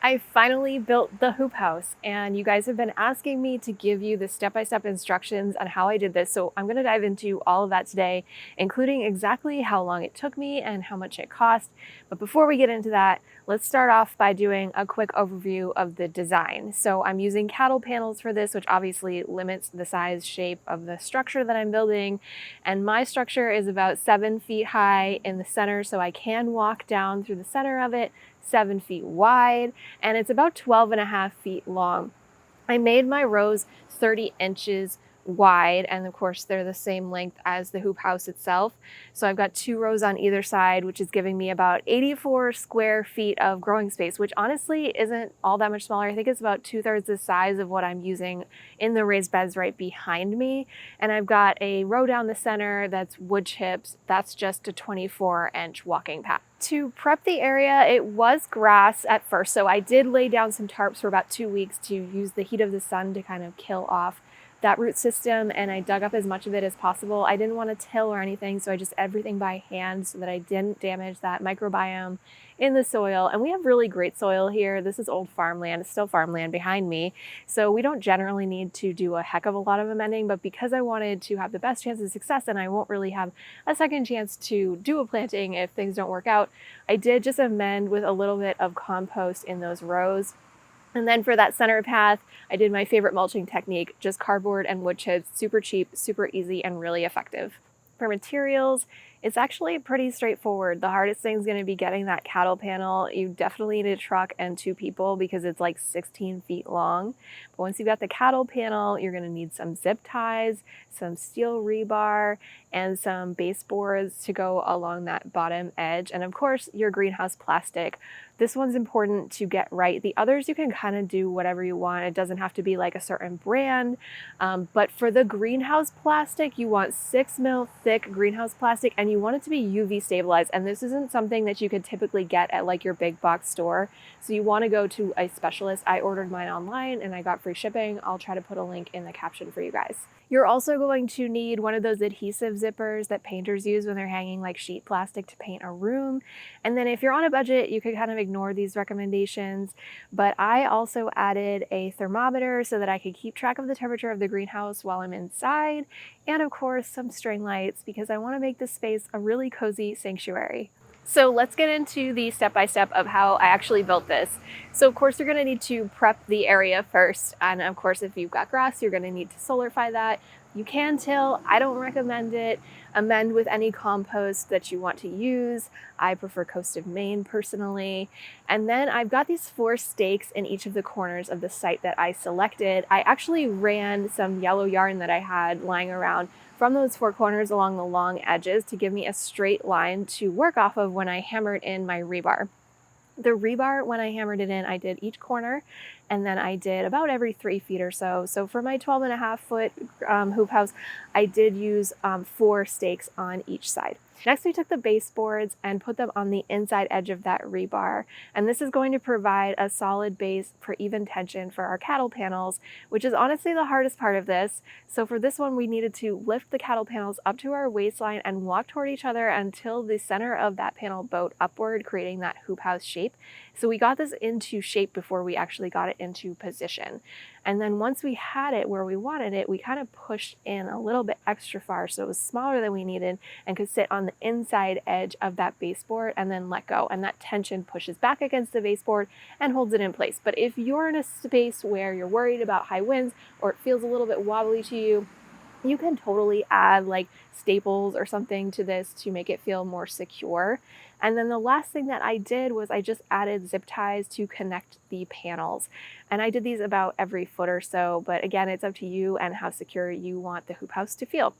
I finally built the hoop house, and you guys have been asking me to give you the step-by-step instructions on how I did this. So I'm going to dive into all of that today, including exactly how long it took me and how much it cost. But before we get into that, let's start off by doing a quick overview of the design. So I'm using cattle panels for this, which obviously limits the size shape of the structure that I'm building. And my structure is about 7 feet high in the center, so I can walk down through the center of it, 7 feet wide, and it's about 12.5 feet long. I made my rows 30 inches wide, and of course they're the same length as the hoop house itself. So I've got 2 rows on either side, which is giving me about 84 square feet of growing space, which honestly isn't all that much smaller. I think it's about 2/3 the size of what I'm using in the raised beds right behind me. And I've got a row down the center that's wood chips. That's just a 24-inch walking path. To prep the area, it was grass at first, so I did lay down some tarps for about 2 weeks to use the heat of the sun to kind of kill off that root system, and I dug up as much of it as possible. I didn't want to till or anything, so I just everything by hand so that I didn't damage that microbiome in the soil. And we have really great soil here. This is old farmland. It's still farmland behind me, so we don't generally need to do a heck of a lot of amending, but because I wanted to have the best chance of success and I won't really have a second chance to do a planting if things don't work out, I did just amend with a little bit of compost in those rows. And then for that center path, I did my favorite mulching technique, just cardboard and wood chips, super cheap, super easy, and really effective. For materials, it's actually pretty straightforward. The hardest thing is going to be getting that cattle panel. You definitely need a truck and 2 people because it's like 16 feet long. But once you've got the cattle panel, you're going to need some zip ties, some steel rebar, and some baseboards to go along that bottom edge. And of course, your greenhouse plastic. This one's important to get right. The others, you can kind of do whatever you want. It doesn't have to be like a certain brand. But for the greenhouse plastic, you want 6 mil thick greenhouse plastic, and you want it to be UV stabilized. And this isn't something that you could typically get at like your big box store. So you want to go to a specialist. I ordered mine online and I got free shipping. I'll try to put a link in the caption for you guys. You're also going to need one of those adhesive zippers that painters use when they're hanging like sheet plastic to paint a room. And then if you're on a budget, you could kind of ignore these recommendations. But I also added a thermometer so that I could keep track of the temperature of the greenhouse while I'm inside. And of course, some string lights because I want to make this space a really cozy sanctuary. So let's get into the step-by-step of how I actually built this. So of course you're going to need to prep the area first. And of course, if you've got grass, you're going to need to solarify that. You can till, I don't recommend it. Amend with any compost that you want to use. I prefer Coast of Maine personally. And then I've got these 4 stakes in each of the corners of the site that I selected. I actually ran some yellow yarn that I had lying around from those 4 corners along the long edges to give me a straight line to work off of when I hammered in my rebar. The rebar, when I hammered it in, I did each corner, and then I did about every 3 feet or so. So for my 12.5-foot hoop house, I did use 4 stakes on each side. Next, we took the baseboards and put them on the inside edge of that rebar. And this is going to provide a solid base for even tension for our cattle panels, which is honestly the hardest part of this. So for this one, we needed to lift the cattle panels up to our waistline and walk toward each other until the center of that panel bowed upward, creating that hoop house shape. So we got this into shape before we actually got it into position. And then once we had it where we wanted it, we kind of pushed in a little bit extra far so it was smaller than we needed and could sit on the inside edge of that baseboard and then let go. And that tension pushes back against the baseboard and holds it in place. But if you're in a space where you're worried about high winds or it feels a little bit wobbly to you, you can totally add like staples or something to this to make it feel more secure. And then the last thing that I did was I just added zip ties to connect the panels. And I did these about every foot or so, but again, it's up to you and how secure you want the hoop house to feel.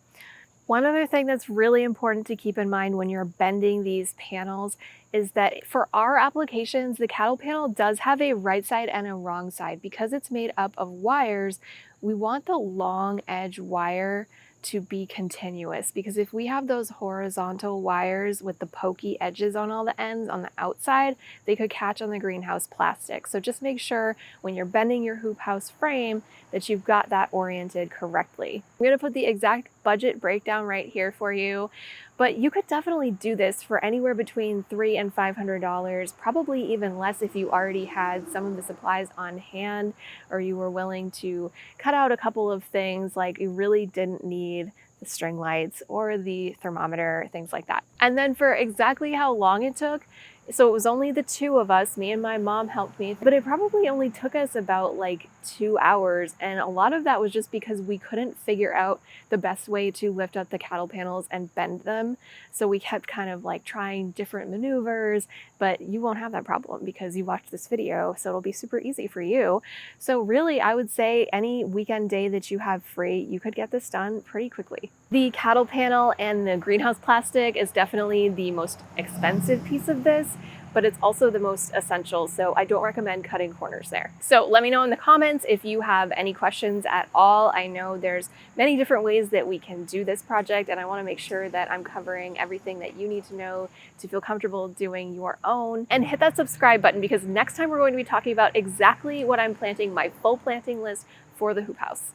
One other thing that's really important to keep in mind when you're bending these panels is that for our applications, the cattle panel does have a right side and a wrong side. Because it's made up of wires, we want the long edge wire to be continuous, because if we have those horizontal wires with the pokey edges on all the ends on the outside, they could catch on the greenhouse plastic. So just make sure when you're bending your hoop house frame that you've got that oriented correctly. I'm going to put the exact budget breakdown right here for you. But you could definitely do this for anywhere between $300 and $500, probably even less if you already had some of the supplies on hand, or you were willing to cut out a couple of things, like you really didn't need the string lights or the thermometer, things like that. And then for exactly how long it took, so it was only the two of us, me and my mom helped me, but it probably only took us about like 2 hours. And a lot of that was just because we couldn't figure out the best way to lift up the cattle panels and bend them. So we kept kind of like trying different maneuvers, but you won't have that problem because you watched this video, so it'll be super easy for you. So really, I would say any weekend day that you have free, you could get this done pretty quickly. The cattle panel and the greenhouse plastic is definitely the most expensive piece of this, but it's also the most essential, so I don't recommend cutting corners there. So let me know in the comments if you have any questions at all. I know there's many different ways that we can do this project, and I want to make sure that I'm covering everything that you need to know to feel comfortable doing your own. And hit that subscribe button, because next time we're going to be talking about exactly what I'm planting, my full planting list for the hoop house.